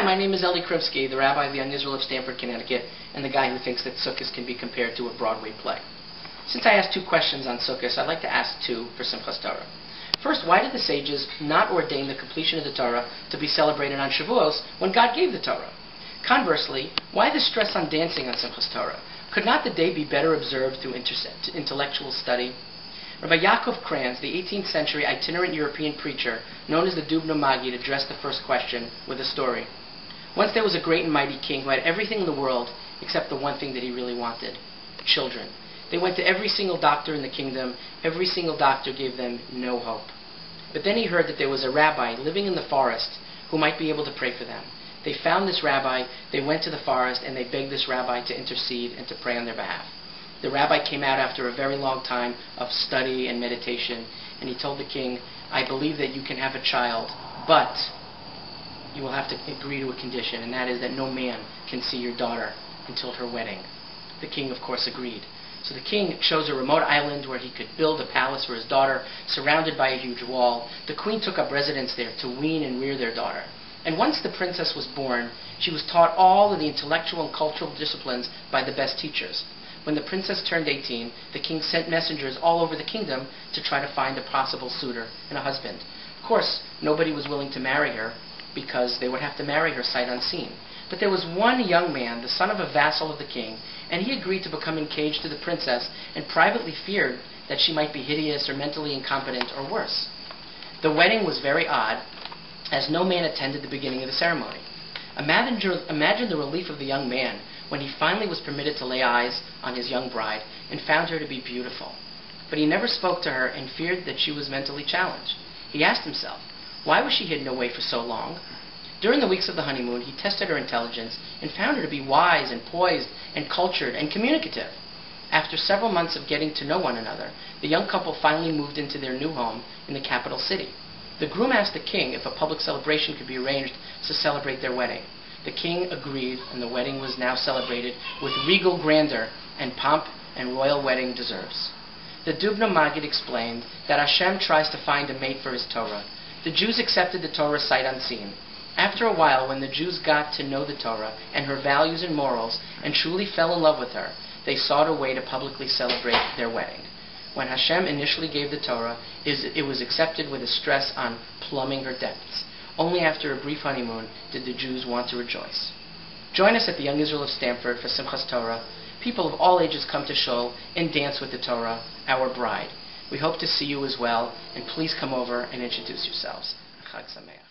my name is Eli Krivsky, the rabbi of the Young Israel of Stamford, Connecticut, and the guy who thinks that Sukkot can be compared to a Broadway play. Since I asked 2 questions on Sukkot, I'd like to ask 2 for Simchat Torah. First, why did the sages not ordain the completion of the Torah to be celebrated on Shavuos when God gave the Torah? Conversely, why the stress on dancing on Simchat Torah? Could not the day be better observed through intellectual study? Rabbi Yaakov Kranz, the 18th century itinerant European preacher known as the Dubno Maggid, addressed the first question with a story. Once there was a great and mighty king who had everything in the world except the one thing that he really wanted: children. They went to every single doctor in the kingdom. Every single doctor gave them no hope. But then he heard that there was a rabbi living in the forest who might be able to pray for them. They found this rabbi, they went to the forest, and they begged this rabbi to intercede and to pray on their behalf. The rabbi came out after a very long time of study and meditation, and he told the king, "I believe that you can have a child, but you will have to agree to a condition, and that is that no man can see your daughter until her wedding." The king, of course, agreed. So the king chose a remote island where he could build a palace for his daughter, surrounded by a huge wall. The queen took up residence there to wean and rear their daughter. And once the princess was born, she was taught all of the intellectual and cultural disciplines by the best teachers. When the princess turned 18, the king sent messengers all over the kingdom to try to find a possible suitor and a husband. Of course, nobody was willing to marry her because they would have to marry her sight unseen. But there was one young man, the son of a vassal of the king, and he agreed to become engaged to the princess and privately feared that she might be hideous or mentally incompetent or worse. The wedding was very odd, as no man attended the beginning of the ceremony. Imagine the relief of the young man when he finally was permitted to lay eyes on his young bride and found her to be beautiful. But he never spoke to her and feared that she was mentally challenged. He asked himself, why was she hidden away for so long? During the weeks of the honeymoon, he tested her intelligence and found her to be wise and poised and cultured and communicative. After several months of getting to know one another, the young couple finally moved into their new home in the capital city. The groom asked the king if a public celebration could be arranged to celebrate their wedding. The king agreed, and the wedding was now celebrated with regal grandeur and pomp and royal wedding deserves. The Dubno Maggid explained that Hashem tries to find a mate for his Torah. The Jews accepted the Torah sight unseen. After a while, when the Jews got to know the Torah and her values and morals and truly fell in love with her, they sought a way to publicly celebrate their wedding. When Hashem initially gave the Torah, it was accepted with a stress on plumbing her depths. Only after a brief honeymoon did the Jews want to rejoice. Join us at the Young Israel of Stamford for Simchat Torah. People of all ages come to shul and dance with the Torah, our bride. We hope to see you as well, and please come over and introduce yourselves. Chag Sameach.